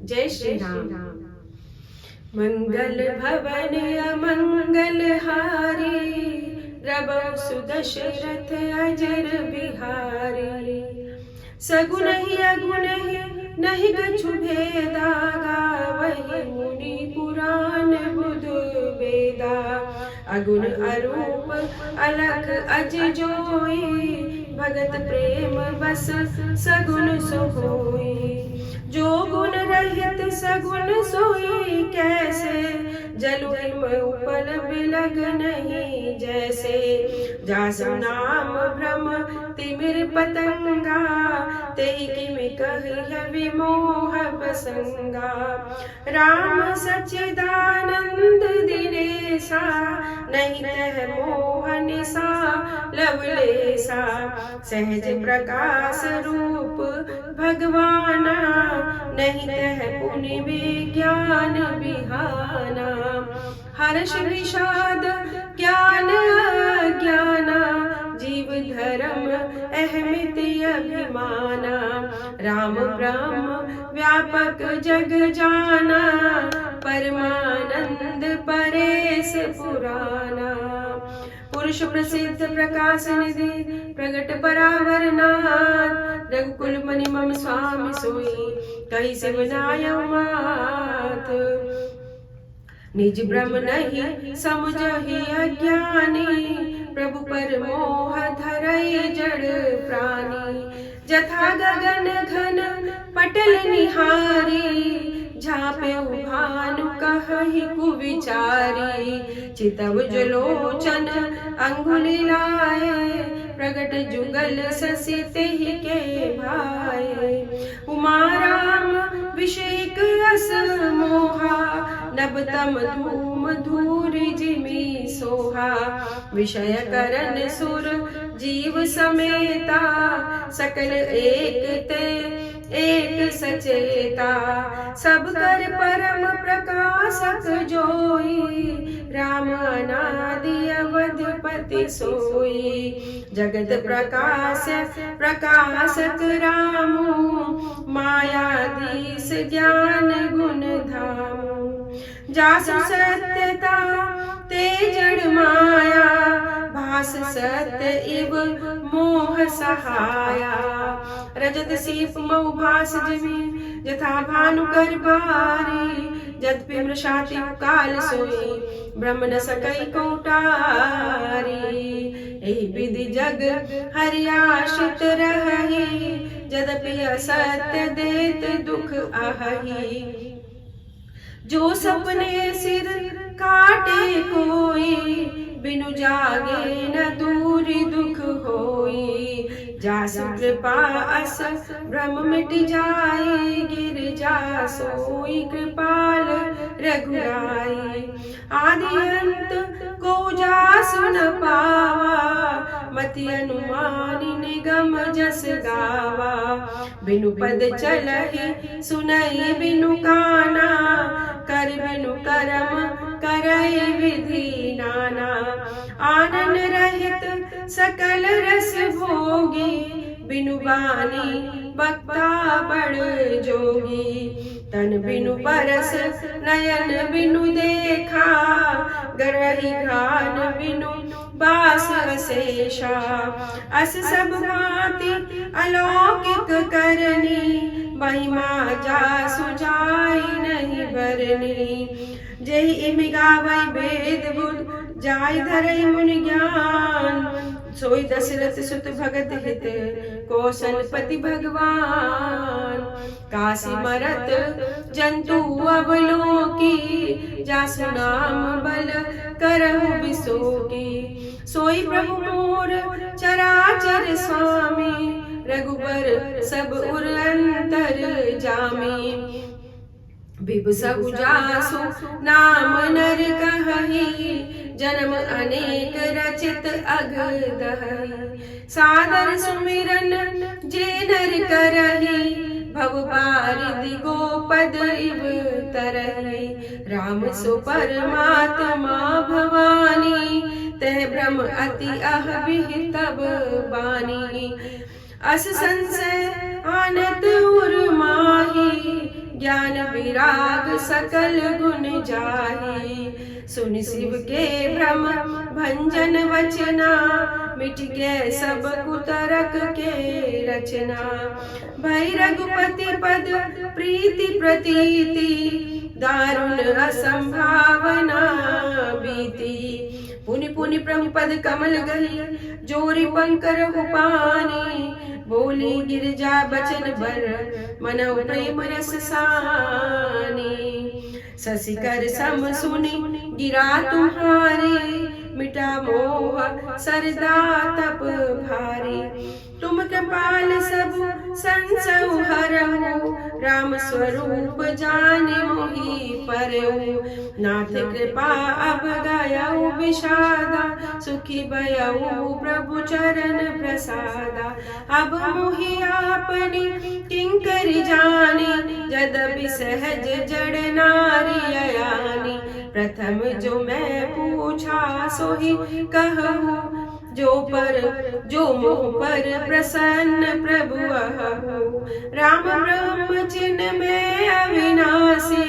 जय श्री राम। मंगल भवन अमंगल हारी, प्रभु सुदशरथ अजर बिहारी। सगुन ही अगुण ही नहीं कछु भेदा, गावहि मुनि पुराण बुध वेदा। अगुण अरूप अलख अज जोई, भगत प्रेम बस सगुन सोई। जो गुण रहित सगुन सोई कैसे, जलु हिम उपल बिलग नहीं जैसे। जासु नाम भ्रम तिमिर पतंगा, तेहि किमि कहिय विमोह बसंगा। राम सच्चिदानंद दिनेसा, नहीं तह मोह निसा लवलेसा। सहज प्रकाश रूप भगवाना, नहीं तह पुनि विज्ञान बिहाना। हर्ष विषाद ज्ञान अज्ञाना, जीव धर्म अहमिति अभिमाना। राम ब्रह्म व्यापक जग जाना, परमानंद परेश पुराना। पुरुष प्रसिद्ध प्रकाश निधि, प्रगट परावर नाथ। रघुकुल मनि मम स्वामी सोई, कहि सिवनाय मात। निज ब्रह्म नहीं समझहि अज्ञानी, प्रभु पर मोह धरई जड़ प्राणी। जथा गगन घन पटल निहारी, झापे भानु कहहि कुविचारी। चितव जलोचन अंगुली लाए, प्रगट जुगल ससि तेहि के भाए। उमा राम विषेक अस मोहा, नभ तम धूम धूरि जिमि सोहा। विषय करन सुर जीव समेता, सकल एक ते एक सचेता। सब कर परम प्रकाशक जोई, राम अनादि अवधपति सोई। जगत प्रकाश प्रकाशक रामु, मायाधीश ज्ञान गुण धामु। जासु सत्यता ते जड़ माया, भास सत्य इव मोह सहाया। रजत सीप मऊ भास जिमि, यथा भानु कर बारी। यद्यपि मृषाति काल सोई, ब्रह्म न सकई कोटारी। एहि विधि जग हरियाशित रहहि, यद्यपि असत्य देत दुख आहहि। जो सपने सिर काटे कोई, बिनु जागे न दूरि दुख होई। जासु कृपा अस भ्रम मिट जाई, गिर जासोई कृपाल रघुराई। आदि अंत को जासु न पावा, मति अनुमानि निगम जस गावा। बिनु पद चलहि सुनई बिनु काना, कर बिनु करम करई विधि नाना। आनन रहित सकल रस भोगी, बिनु बानी बक्ता बड़ जोगी। तन बिनु परस नयन बिनु देखा, गरहि घ्राण बिनु बास अशेषा। अस सब भांति अलौकिक करनी, महिमा जासु जाई नहीं बरनी। जेहि इमि गावै वेद बुध, जाय धरई मुनि ज्ञान। सोई दशरथ सुत भगत हित, कौशलपति भगवान। काशी मरत जंतु अवलोकी, जासु नाम बल करहु बिसोकी। सोई प्रभु मोर चराचर स्वामी, रघुबर सब उर अंतर जामी। बिब सहु जासु नाम नर कहहि, जन्म अनेक रचित अगदहि। सादर सुमिरन जे नर करहि, भव बारिधि गोपद इव तरहि। राम सो परमात्मा भवानी, तह भ्रम अति अह विहितब बानी। अस संशय आनत उर माही, ज्ञान विराग सकल गुण जाहि। सुन शिव के भ्रम भंजन वचना, मिट गए सब कुतरक के रचना। भई रघुपति पद प्रीति प्रतीति, दारुण असंभावना बीती। पुनि पुनि प्रभु पद कमल गही, जोरि पंकर हो पानी। बोली गिरजा बचन बर, मनौ प्रेम रस सानी। शशिकर सम सुनि गिरा तुम्हारे, मिटा मोह सरदा तप भारी। तुम कृपाल सब संसौ हरहु, राम स्वरूप जाने मोहि परहु। नाथ कृपा अब गयउ विषादा, सुखी भयउ प्रभु चरण प्रसादा। अब मोहि आपनि किंकर जानी, यद्यपि सहज जड़ नारी अयानी। प्रथम जो मैं पूछा सोहि कहूँ, जो मोह पर प्रसन्न प्रभु अहु। राम ब्रह्म चिन्ह में अविनाशी,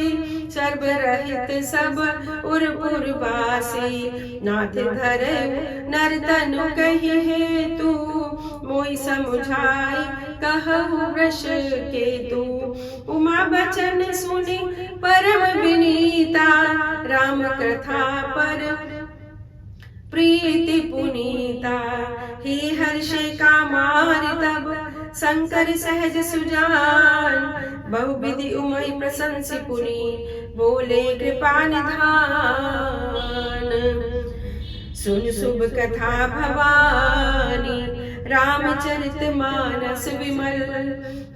सर्व रहित सब उरपुर वासी। नाथ धर नर तनु कहि हेतु, मोहि समुझाई कहु वृष केतु। उमा बचन सुनि परम विनीता, राम कथा पर प्रीति पुनीता। ही हर्षे कामारि तब शंकर सहज सुजान, बहुविधि उमहि प्रशंसि पुनि, बोले कृपा निधान। सुन शुभ कथा भवानी, रामचरित मानस विमल।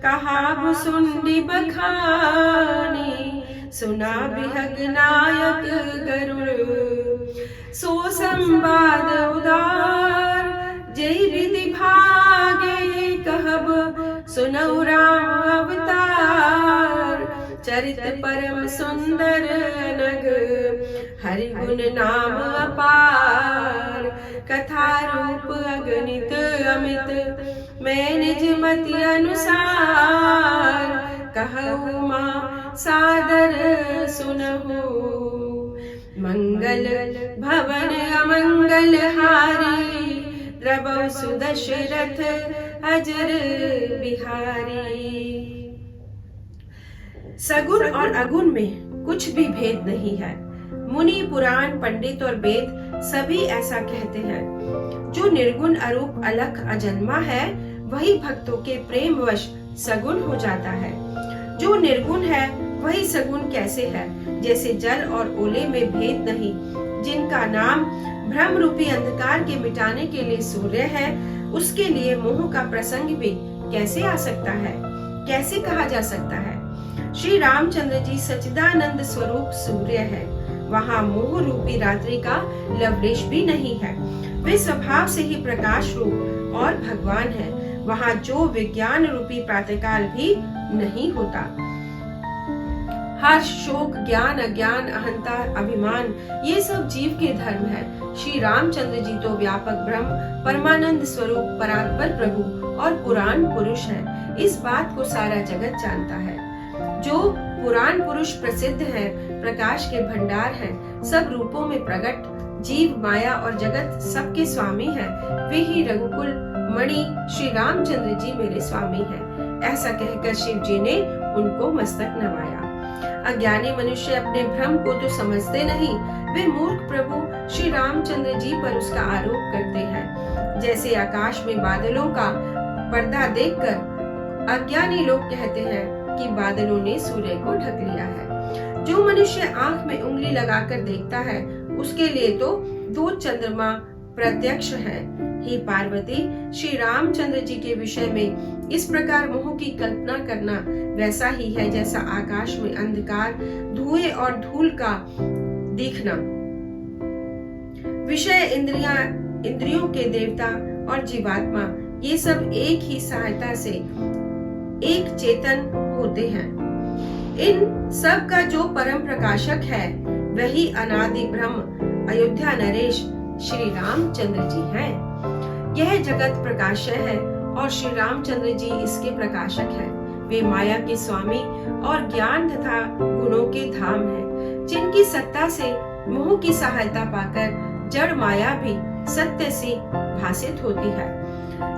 कहा भुसुंडी बखानी, सुना बिहग नायक गरुड़। सो संवाद उदार, जय विधि भागे कहब, सुनौ राम अवतार। चरित परम सुंदर नग, हरि गुण नाम अपार। कथा रूप अगणित अमित, मैं निज मति अनुसार। कहु मां सादर सुनहु, मंगल भवन अमंगल हारी। द्रवौ सुदशरथ अजर बिहारी। सगुण और अगुण में कुछ भी भेद नहीं है। मुनि पुराण पंडित और वेद सभी ऐसा कहते हैं। जो निर्गुण अरूप अलख अजन्मा है, वही भक्तों के प्रेम वश सगुण हो जाता है। जो निर्गुण है वही सगुण कैसे है? जैसे जल और ओले में भेद नहीं, जिनका नाम भ्रम रूपी अंधकार के मिटाने के लिए सूर्य है, उसके लिए मोह का प्रसंग भी कैसे आ सकता है? कैसे कहा जा सकता है? श्री रामचंद्र जी सच्चिदानंद स्वरूप सूर्य है। वहाँ मोह रूपी रात्रि का लवलेश भी नहीं है। वे स्वभाव से ही प्रकाश रूप और भगवान है। वहाँ जो विज्ञान रूपी प्रातःकाल भी नहीं होता। हर्ष, शोक, ज्ञान, अज्ञान, अहंकार, अभिमान, ये सब जीव के धर्म है। श्री रामचंद्र जी तो व्यापक ब्रह्म, परमानंद स्वरूप, परात्पर प्रभु और पुराण पुरुष है। इस बात को सारा जगत जानता है। जो पुराण पुरुष प्रसिद्ध है, प्रकाश के भंडार है, सब रूपों में प्रकट, जीव, माया और जगत सबके स्वामी है। वे ही रघुकुल मणि श्री रामचंद्र जी मेरे स्वामी हैं। ऐसा कहकर शिव जी ने उनको मस्तक नवाया। अज्ञानी मनुष्य अपने भ्रम को तो समझते नहीं, वे मूर्ख प्रभु श्री रामचंद्र जी पर उसका आरोप करते हैं। जैसे आकाश में बादलों का पर्दा देखकर अज्ञानी लोग कहते हैं कि बादलों ने सूर्य को ढक लिया है। जो मनुष्य आंख में उंगली लगाकर देखता है, उसके लिए तो दो चंद्रमा प्रत्यक्ष है। हे पार्वती, श्री रामचंद्र जी के विषय में इस प्रकार मोह की कल्पना करना वैसा ही है जैसा आकाश में अंधकार, धुएं और धूल का दिखना। विषय, इंद्रियों के देवता और जीवात्मा, ये सब एक ही सहायता से एक चेतन होते हैं। इन सब का जो परम प्रकाशक है, वही अनादि ब्रह्म अयोध्या नरेश श्री रामचंद्र जी हैं। यह जगत प्रकाशय है और श्री रामचंद्र जी इसके प्रकाशक हैं। वे माया के स्वामी और ज्ञान तथा गुणों के धाम हैं, जिनकी सत्ता से मोह की सहायता पाकर जड़ माया भी सत्य से भासित होती है।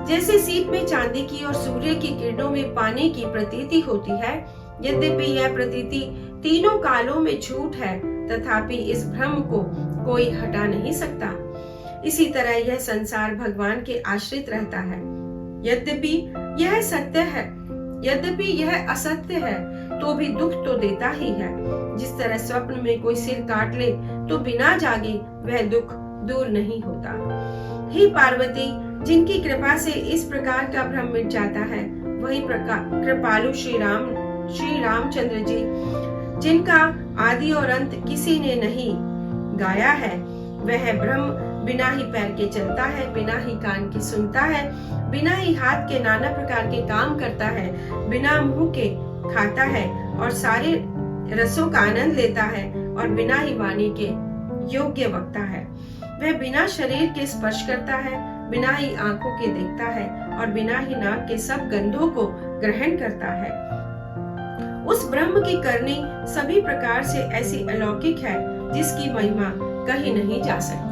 जैसे सीप में चांदी की और सूर्य की किरणों में पानी की प्रतीति होती है, यद्यपि यह प्रतीति तीनों कालों में झूठ है, तथापि इस भ्रम को कोई हटा नहीं सकता। इसी तरह यह संसार भगवान के आश्रित रहता है। यद्यपि यह सत्य है, यद्यपि यह असत्य है, तो भी दुख तो देता ही है। जिस तरह स्वप्न में कोई सिर काट ले तो बिना जागे वह दुख दूर नहीं होता। हे पार्वती, जिनकी कृपा से इस प्रकार का भ्रम मिट जाता है, वही कृपालु श्री रामचंद्र जी, जिनका आदि और अंत किसी ने नहीं गाया है, वह ब्रह्म बिना ही पैर के चलता है, बिना ही कान के सुनता है, बिना ही हाथ के नाना प्रकार के काम करता है, बिना मुंह के खाता है और सारे रसों का आनंद लेता है, और बिना ही वाणी के योग्य वक्ता है। वह बिना शरीर के स्पर्श करता है, बिना ही आंखों के देखता है, और बिना ही नाक के सब गंधों को ग्रहण करता है। उस ब्रह्म की करनी सभी प्रकार से ऐसी अलौकिक है, जिसकी महिमा कहीं नहीं जा सकती।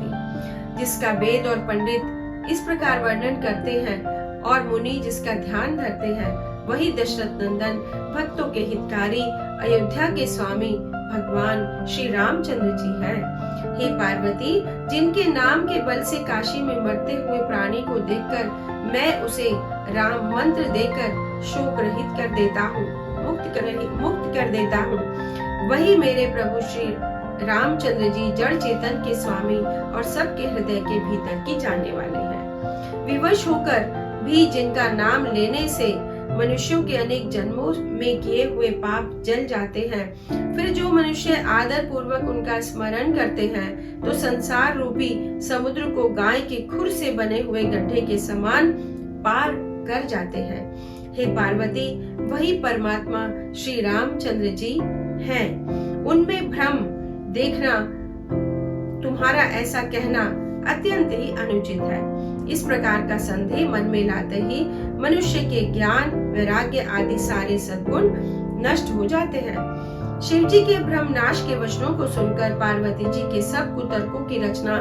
जिसका वेद और पंडित इस प्रकार वर्णन करते हैं और मुनि जिसका ध्यान धरते हैं, वही दशरथ नंदन, भक्तों के हितकारी, अयोध्या के स्वामी भगवान श्री रामचंद्र जी हैं। हे पार्वती, जिनके नाम के बल से काशी में मरते हुए प्राणी को देखकर मैं उसे राम मंत्र देकर शोक रहित कर देता हूँ, मुक्त कर देता हूँ, वही मेरे प्रभु श्री रामचंद्र जी जड़ चेतन के स्वामी और सबके हृदय के भीतर की जानने वाले हैं। विवश होकर भी जिनका नाम लेने से मनुष्यों के अनेक जन्मों में किए हुए पाप जल जाते हैं, फिर जो मनुष्य आदर पूर्वक उनका स्मरण करते हैं, तो संसार रूपी समुद्र को गाय के खुर से बने हुए गड्ढे के समान पार कर जाते हैं। हे पार्वती, वही परमात्मा श्री रामचंद्र जी हैं। उनमें भ्रम देखना, तुम्हारा ऐसा कहना अत्यंत ही अनुचित है। इस प्रकार का संदेह मन में लाते ही मनुष्य के ज्ञान, वैराग्य आदि सारे सद्गुण नष्ट हो जाते हैं। शिव जी के भ्रम नाश के वचनों को सुनकर पार्वती जी के सब कुतर्कों की रचना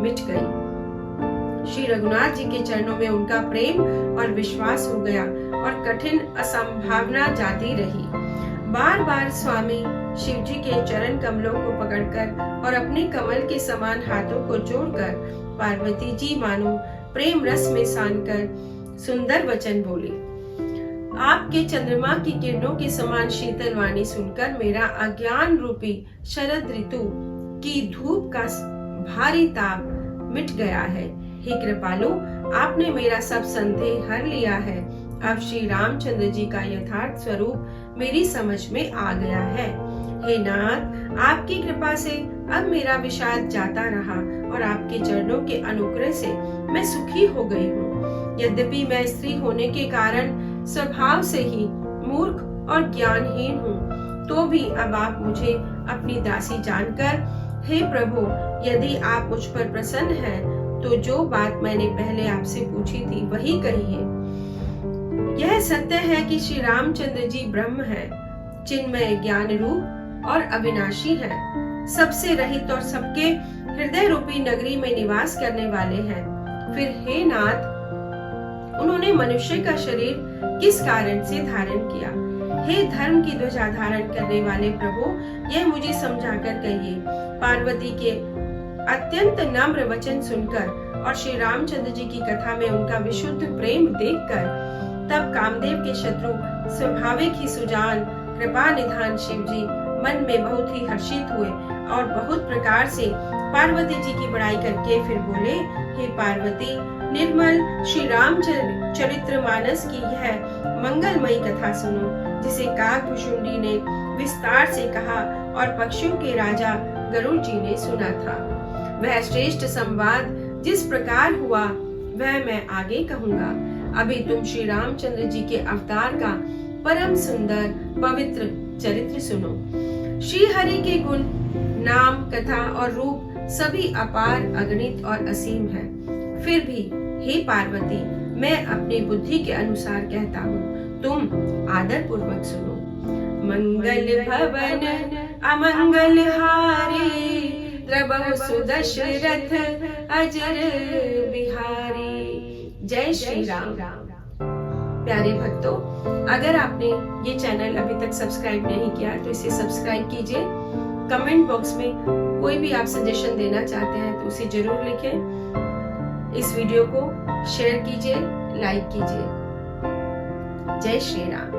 मिट गई। श्री रघुनाथ जी के चरणों में उनका प्रेम और विश्वास हो गया और कठिन असंभावना जाती रही। बार बार स्वामी शिव जी के चरण कमलों को पकड़कर और अपने कमल के समान हाथों को जोड़कर पार्वती जी मानो प्रेम रस में सानकर सुंदर वचन बोले। आपके चंद्रमा की किरणों के समान शीतल वाणी सुनकर मेरा अज्ञान रूपी शरद ऋतु की धूप का भारी ताप मिट गया है। हे कृपालु, आपने मेरा सब संदेह हर लिया है। अब श्री रामचंद्र जी का यथार्थ स्वरूप मेरी समझ में आ गया है। हे नाथ, आपकी कृपा से अब मेरा विषाद जाता रहा और आपके चरणों के अनुग्रह से मैं सुखी हो गई हूँ। यद्यपि मैं स्त्री होने के कारण स्वभाव से ही मूर्ख और ज्ञानहीन हूँ, तो भी अब आप मुझे अपनी दासी जानकर, हे प्रभु, यदि आप मुझ पर प्रसन्न हैं, तो जो बात मैंने पहले आपसे पूछी थी वही कहिए। यह सत्य है कि श्री रामचंद्र जी ब्रह्म हैं, चिन्मय ज्ञान रूप और अविनाशी हैं, सबसे रहित और सबके हृदय रूपी नगरी में निवास करने वाले हैं। फिर हे नाथ, उन्होंने मनुष्य का शरीर किस कारण से धारण किया? हे धर्म की ध्वजा धारण करने वाले प्रभु, यह मुझे समझाकर कहिए। पार्वती के अत्यंत नम्र वचन सुनकर और श्री रामचंद्र जी की कथा में उनका विशुद्ध प्रेम देखकर तब कामदेव के शत्रु स्वाभाविक ही सुजान कृपा निधान शिव जी मन में बहुत ही हर्षित हुए और बहुत प्रकार से पार्वती जी की बड़ाई करके फिर बोले, हे पार्वती, निर्मल श्री राम चरित्र मानस की यह मंगलमयी कथा सुनो, जिसे काकभुशुंडी ने विस्तार से कहा और पक्षियों के राजा गरुड़ जी ने सुना था। वह श्रेष्ठ संवाद जिस प्रकार हुआ वह मैं आगे कहूँगा। अभी तुम श्री रामचंद्र जी के अवतार का परम सुंदर पवित्र चरित्र सुनो। श्री हरि के गुण, नाम, कथा और रूप सभी अपार, अगणित और असीम है। फिर भी हे पार्वती, मैं अपनी बुद्धि के अनुसार कहता हूँ, तुम आदर पूर्वक सुनो। मंगल भवन अमंगल हारी, द्रबहु सुदशरथ अजर बिहारी। जय श्री राम। प्यारे भक्तों, अगर आपने ये चैनल अभी तक सब्सक्राइब नहीं किया तो इसे सब्सक्राइब कीजिए। कमेंट बॉक्स में कोई भी आप सजेशन देना चाहते हैं तो उसे जरूर लिखें। इस वीडियो को शेयर कीजिए, लाइक कीजिए। जय श्री राम।